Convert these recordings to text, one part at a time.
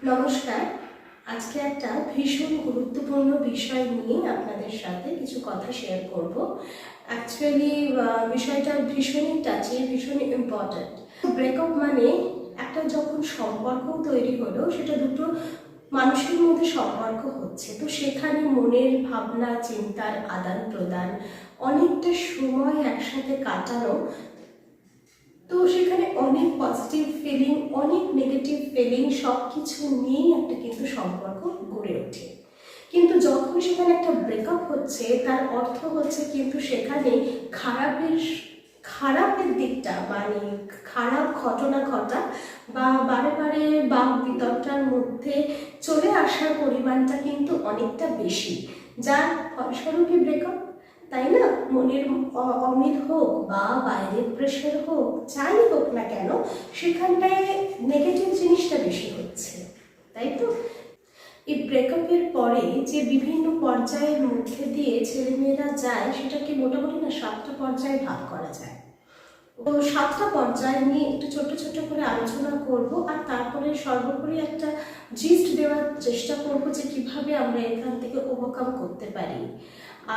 নমস্কার। আজকে একটা ভীষণ গুরুত্বপূর্ণ বিষয় নিয়ে আপনাদের সাথে কিছু কথা শেয়ার করব। অ্যাকচুয়ালি বিষয়টা ভীষণই টাচি, ভীষণই ইম্পর্ট্যান্ট। ব্রেকআপ মানে একটা যখন সম্পর্ক তৈরি হলো, সেটা দুটো মানুষের মধ্যে সম্পর্ক হচ্ছে, তো সেখানে মনের ভাবনা চিন্তার আদান প্রদান, অনেকটা সময় একসাথে কাটানো, তো সেখানে অনেক পজিটিভ ফিলিং, অনেক নেগেটিভ ফিলিং, সব কিছু নিয়েই একটা কিন্তু সম্পর্ক গড়ে ওঠে। কিন্তু যখন সেখানে একটা ব্রেকআপ হচ্ছে, তার অর্থ হচ্ছে কিন্তু সেখানে খারাপের দিকটা, মানে খারাপ ঘটনা ঘটা বা বারে বারে বাক বিতণ্ডার মধ্যে চলে আসার পরিমাণটা কিন্তু অনেকটা বেশি, যার ফলস্বরূপই ব্রেকআপ। তাই না? মনের অমিল হোক বা বাইরের প্রেশার হোক, যাই হোক না কেন, সেখানটায় নেগেটিভ জিনিসটা বেশি হচ্ছে, তাই তো? এই ব্রেকআপের পরে যে বিভিন্ন পর্যায়ের মধ্যে দিয়ে ছেলেমেয়েরা যায়, সেটাকে মোটামুটি না 7টা পর্যায়ে ভাগ করা যায়। তো 7টা পর্যায় নিয়ে একটু ছোট ছোট করে আলোচনা করব, আর তারপরে সর্বোপরি একটা জিস্ট দেওয়ার চেষ্টা করব যে কিভাবে আমরা এখান থেকে ওভারকাম করতে পারি।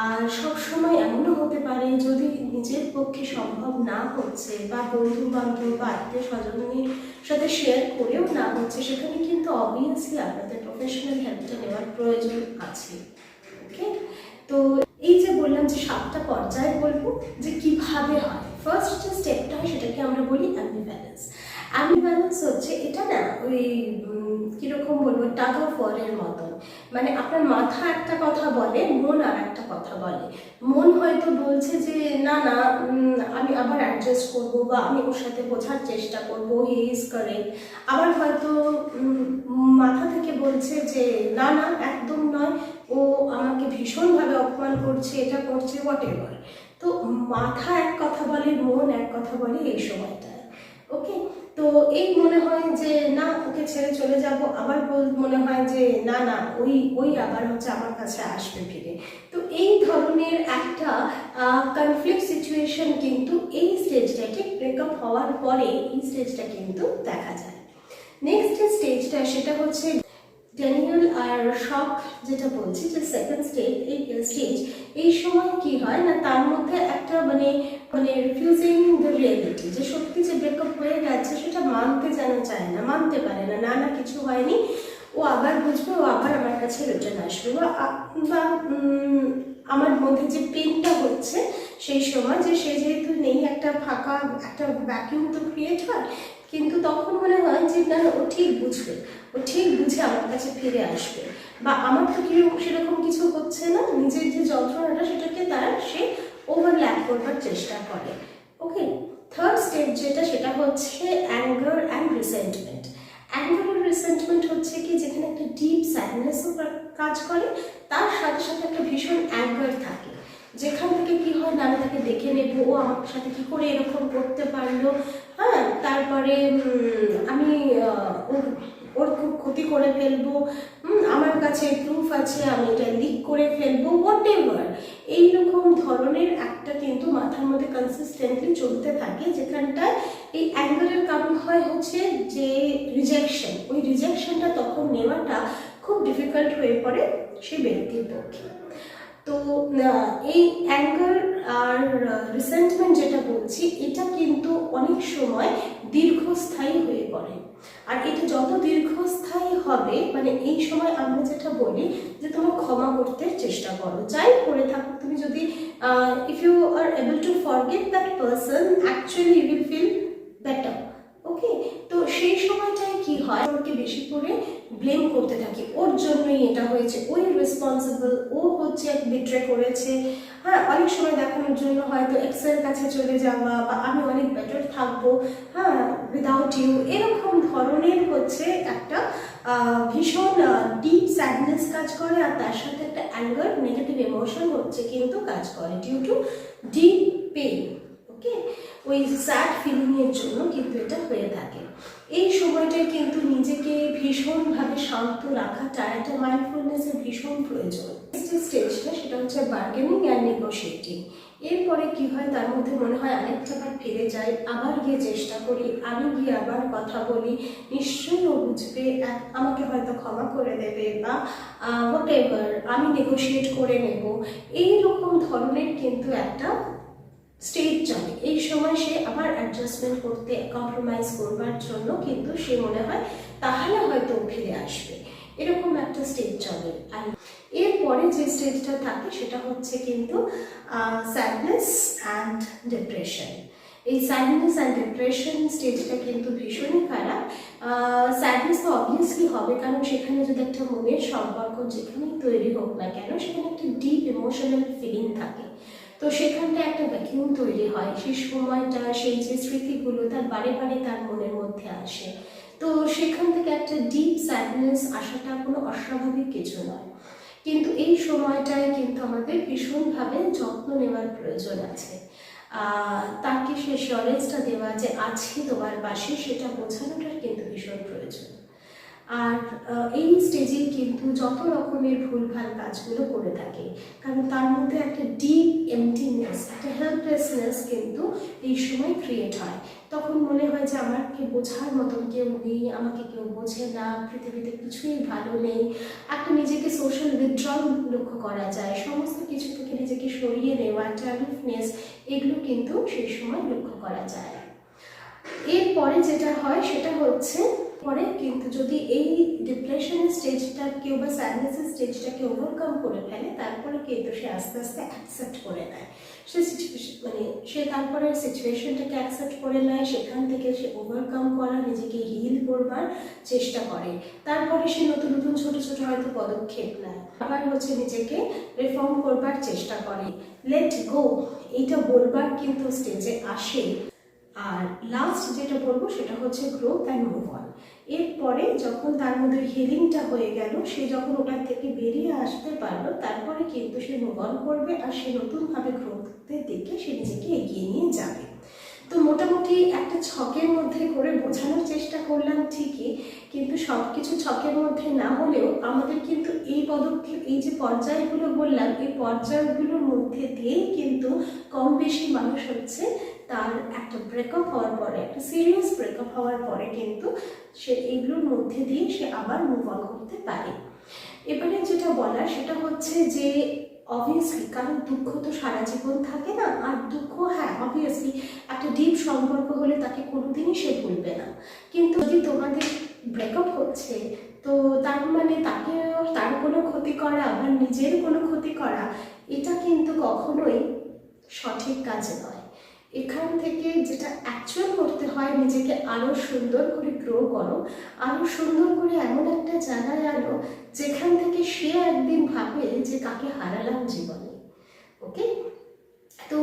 আর সবসময় এমনও হতে পারে, যদি নিজের পক্ষে সম্ভব না হচ্ছে বা বন্ধু বান্ধব বা আত্মীয় স্বজনের সাথে শেয়ার করেও না হচ্ছে, সেখানে কিন্তু অবভিয়াসলি আপনাদের প্রফেশনাল হেল্পটা নেওয়ার প্রয়োজন আছে। ওকে, তো এই যে বললাম যে 7টা পর্যায়ে বলবো যে কিভাবে হয়। ফার্স্ট যে স্টেপটা হয় সেটাকে আমরা বলি অ্যাম্বিভ্যালেন্স। অ্যাম্বিভ্যালেন্স হচ্ছে এটা না ওই কিরকম বলবো, টাগ অফ ওয়ারের মতন। মানে আপনার মাথা একটা কথা বলে, মন আর একটা কথা বলে। মন হয়তো বলছে যে না না, আমি আবার অ্যাডজাস্ট করবো বা আমি ওর সাথে বোঝার চেষ্টা করবো, হি ইজ কারেক্ট। আবার হয়তো মাথা থেকে বলছে যে না না, একদম নয়, ও আমাকে ভীষণভাবে অপমান করছে, এটা করছে, হোয়াট এভার। তো মাথা এক কথা বলে, মন এক কথা বলে এই সময়টায়। ওকে, তো এই মনে হয় যে না, ওকে ছেড়ে চলে যাব, আবার মনে হয় যে না না, ওই আবার হচ্ছে আমার কাছে আসবে ফিরে। তো এই ধরনের একটা কনফ্লিক্ট সিচুয়েশন কিন্তু এই স্টেজটা, ঠিক ব্রেকআপ হওয়ার পরে এই স্টেজটা কিন্তু দেখা যায়। নেক্সট স্টেজটা সেটা হচ্ছে ড্যানিয়েল আর শক, যেটা বলছি যে সেকেন্ড স্টেজ। এই সময় কি হয় না, তার মধ্যে একটা মানে রিফিউজিং দ্য রিয়েলিটি, যে সত্যি যে ব্রেকআপ হয়ে গেছে সেটা মানতে যেন চায় না, মানতে পারে না, না না কিছু হয়নি, ও আবার বুঝবে, ও আবার আমার কাছে রিটার্ন আসবে, বা আমার মধ্যে যে পেনটা হচ্ছে সেই সময়, যে সে যেহেতু নেই, একটা ফাঁকা একটা ভ্যাকিউম তো ক্রিয়েট হয়। কিন্তু তখন মনে হয় যে না, ও ঠিক বুঝবে, ও ঠিক বুঝে আমার কাছে ফিরে আসবে, বা আমার তো সেরকম কিছু হচ্ছে না, নিজের যে যন্ত্রণাটা সেটাকে সে ওভারল্যাপ করবার চেষ্টা করে। ওকে, থার্ড স্টেপ যেটা, সেটা হচ্ছে অ্যাঙ্গার অ্যান্ড রিসেন্টমেন্ট। অ্যাঙ্গার আর রিসেন্টমেন্ট হচ্ছে কি, যেখানে একটা ডিপ স্যাডনেসও কাজ করে, তার সাথে সাথে একটা ভীষণ অ্যাঙ্গার থাকে, যেখান থেকে কি হয় না, আমি তাকে দেখে নেব, ও আমার সাথে কি করে এরকম করতে পারলো, হ্যাঁ, তারপরে আমি ওর খুব ক্ষতি করে ফেলবো, আমার কাছে প্রুফ আছে, আমি এটা লিক করে ফেলবো, হোয়াট এভার। এইরকম ধরনের একটা কিন্তু মাথার মধ্যে কনসিস্টেন্টলি চলতে থাকে, যেখানটায় এই অ্যাঙ্গারের কারণ হয় হচ্ছে যে রিজেকশন। ওই রিজেকশনটা তখন নেওয়াটা খুব ডিফিকাল্ট হয়ে পড়ে সেই ব্যক্তির পক্ষে। তো এই অ্যাঙ্গার আর রিসেন্টমেন্ট যেটা বলছি, এটা কিন্তু অনেক সময় দীর্ঘস্থায়ী হয়ে পড়ে। আর এটা যত দীর্ঘস্থায়ী হবে, মানে এই সময় আমরা যেটা বলি যে তোমার ক্ষমা করতে চেষ্টা করো, যাই করে থাকো তুমি, যদি if you are able to forget that person, actually you will feel better. Okay, তো সেই সময়টায় কি হয়, ওকে বেশি করে ব্লেম করতে থাকি, ওর জন্যই এটা হয়েছে, ওই রেসপন্সিবল, ও হচ্ছে বিট্রে করেছে। হ্যাঁ, অনেক সময় দেখানোর জন্য হয়তো এক্সের কাছে চলে যাওয়া, বা আমি অনেক বেটার থাকবো, হ্যাঁ, উইদাউট ইউ, এরকম ধরনের হচ্ছে একটা ভীষণ ডিপ স্যাডনেস কাজ করে, আর তার সাথে একটা অ্যাঙ্গার, নেগেটিভ ইমোশন হচ্ছে কিন্তু কাজ করে ডিউ টু ডিপ পেইন। ওকে, ওই স্যাড ফিলিংয়ের জন্য কিন্তু এটা হয়ে থাকে। এই সময়টায় কিন্তু নিজেকে ভীষণভাবে শান্ত রাখাটা একটা মাইন্ডফুলনেসের ভীষণ প্রয়োজন। যে স্টেজটা সেটা হচ্ছে বার্গেনিং অ্যান্ড নেগোশিয়েটিং। এরপরে কি হয়, তার মধ্যে মনে হয় আরেকটা বার ফিরে যাই, আবার গিয়ে চেষ্টা করি, আমি গিয়ে আবার কথা বলি, নিশ্চয়ই ও বুঝবে, আমাকে হয়তো ক্ষমা করে দেবে বা হোয়াট এভার, আমি নেগোশিয়েট করে নেব। এইরকম ধরনের কিন্তু একটা স্টেজ চলে। এই সময় সে আবার অ্যাডজাস্টমেন্ট করতে, কম্প্রোমাইজ করবার জন্য কিন্তু সে মনে হয় তাহলে হয়তো ফিরে আসবে, এরকম একটা স্টেজ চলে। আর এরপরে যে স্টেজটা থাকে সেটা হচ্ছে কিন্তু স্যাডনেস অ্যান্ড ডিপ্রেশন। এই স্যাডনেস অ্যান্ড ডিপ্রেশন স্টেজটা কিন্তু ভীষণই খারাপ। স্যাডনেস তো অবভিয়াসলি হবে, কারণ সেখানে যদি একটা মনের সম্পর্ক যেখানেই তৈরি হোক না কেন, সেখানে একটা ডিপ ইমোশনাল ফিলিং থাকে। তো সেখানটা একটা ভ্যাকিউম তৈরি হয়, সেই সময়টা, সেই যে স্মৃতিগুলো তার বারে বারে তার মনের মধ্যে আসে। তো সেখান থেকে একটা ডিপ স্যাডনেস আসাটা কোনো অস্বাভাবিক কিছু নয়, কিন্তু এই সময়টায় কিন্তু আমাদের ভীষণভাবে যত্ন নেওয়ার প্রয়োজন আছে। তাকে সে সরেজটা দেওয়া যে আছি তোমার পাশে, সেটা বোঝানোটার কিন্তু ভীষণ প্রয়োজন। আর এই স্টেজে কিন্তু যত রকমের ভুলভাল কাজগুলো করে থাকে, কারণ তার মধ্যে একটা ডিপ এমটিনেস, একটা হেল্পলেসনেস কিন্তু এই সময় ক্রিয়েট হয়। তখন মনে হয় যে আমাকে বোঝার মতন কেউ নেই, আমাকে কেউ বোঝে না, পৃথিবীতে কিছুই ভালো নেই। একটা নিজেকে সোশ্যাল উইথড্রল লক্ষ্য করা যায়, সমস্ত কিছু থেকে নিজেকে সরিয়ে নেওয়া, একটা অ্যালুফনেস, এগুলো কিন্তু সেই সময় লক্ষ্য করা যায়। এরপরে যেটা হয় সেটা হচ্ছে, পরে কিন্তু যদি এই ডিপ্রেশনের স্টেজটা কেউ বা স্যাডনেসের স্টেজটাকে ওভারকাম করে ফেলে, তারপরে কিন্তু সে আস্তে আস্তে অ্যাকসেপ্ট করে নেয়, সে সিচুয়েশন সে তারপরে সিচুয়েশনটাকে অ্যাকসেপ্ট করে নেয়, সেখান থেকে সে ওভারকাম করা, নিজেকে হিল করবার চেষ্টা করে। তারপরে সে নতুন নতুন ছোট ছোট হয়তো পদক্ষেপ নেয়, আবার হচ্ছে নিজেকে রিফর্ম করবার চেষ্টা করে, লেট গো এইটা বলবার কিন্তু স্টেজে আসে। আর লাস্ট যেটা বলবো সেটা হচ্ছে গ্রোথ অ্যান্ড মুভ অন। এরপরে যখন তার মধ্যে হিলিংটা হয়ে গেল, সে যখন ওটার থেকে বেরিয়ে আসতে পারলো, তারপরে কিন্তু সে মুভ অন করবে, আর সে নতুনভাবে গ্রোথের দিকে সে নিজেকে এগিয়ে নিয়ে যাবে। তো মোটামুটি একটা ছকের মধ্যে করে বোঝানোর চেষ্টা করলাম ঠিকই, কিন্তু সব কিছু ছকের মধ্যে না হলেও আমাদের কিন্তু এই পদক্ষেপ, এই যে পর্যায়গুলো বললাম, এই পর্যায়গুলোর মধ্যে দিয়েই কিন্তু কম বেশি মানুষ হচ্ছে তার একটা ব্রেকআপ হওয়ার পরে, একটা সিরিয়াস ব্রেকআপ হওয়ার পরে কিন্তু সে এইগুলোর মধ্যে দিয়ে সে আবার মুভ অন করতে পারে। এবারে যেটা বলার সেটা হচ্ছে যে অবভিয়াসলি, কারণ দুঃখ তো সারা জীবন থাকে না, আর দুঃখ, হ্যাঁ অবভিয়াসলি একটা ডিপ সম্পর্ক হলে তাকে কোনোদিনই সে ভুলবে না, কিন্তু যদি তোমাদের ব্রেকআপ হচ্ছে, তো তার মানে তাকে, তার কোনো ক্ষতি করা বা নিজের কোনো ক্ষতি করা, এটা কিন্তু কখনোই সঠিক কাজ নয়। এখান থেকে যেটা অ্যাকচুয়াল করতে হয়, নিজেকে আরও সুন্দর করে গ্রো করো, আরও সুন্দর করে এমন একটা জায়গায় আনো যেখান থেকে সে একদিন ভাবে যে কাকে হারালাম জীবনে। ওকে, তো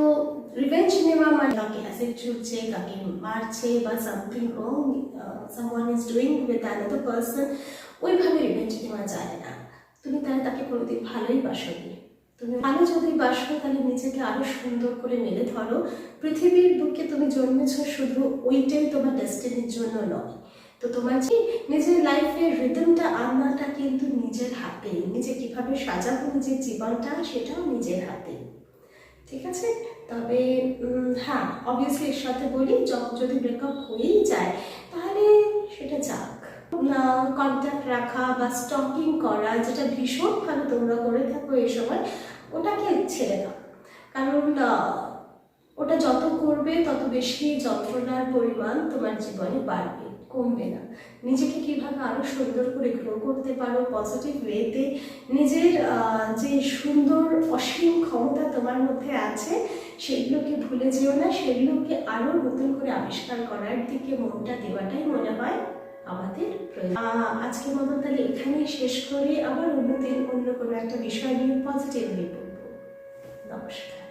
রিভেঞ্জ নেওয়া মানে কাকে অ্যাসিড ছুটছে, কাকে মারছে বা something wrong someone is doing with another person, ওইভাবে রিভেঞ্জ নেওয়া যায় না। তুমি তাকে কোনোদিন ভালোই বাসোনি, তুমি ভালো যদি বাসো তাহলে নিজেকে আরো সুন্দর করে মেলে ধরো। পৃথিবীর বুকে তুমি জন্মেছো শুধু ওইটাই তোমার ডেস্টিনির জন্য নয়। তো তোমার যে নিজের লাইফের রিদমটা আনাটা কিন্তু নিজের হাতে, নিজে কিভাবে সাজাবো নিজের জীবনটা সেটাও নিজের হাতে। ঠিক আছে, তবে হ্যাঁ অবভিয়াসলি এর সাথে বলি, যদি ব্রেকআপ হয়েই যায় তাহলে সেটা যাক। কন্ট্যাক্ট রাখা বা স্টকিং করা, যেটা ভীষণ ভালো তোমরা করে থাকো এই সময়, ওটাকে ছেড়ে দাও, কারণ ওটা যত করবে তত বেশি যন্ত্রণার পরিমাণ তোমার জীবনে বাড়বে, কমবে না। নিজেকে কিভাবে আরো সুন্দর করে গ্রো করতে পারো পজিটিভ ওয়েতে, নিজের যে সুন্দর অসীম ক্ষমতা তোমার মধ্যে আছে সেগুলোকে ভুলে যেও না, সেগুলোকে আরো নতুন করে আবিষ্কার করার দিকে মনটা দেওয়াটাই মনে হয় আমাদের প্রয়োজন। আজকের মতো তাহলে এখানেই শেষ করে আবার অন্যদিন অন্য কোনো একটা বিষয় নিয়ে পজিটিভলি বলবো। নমস্কার।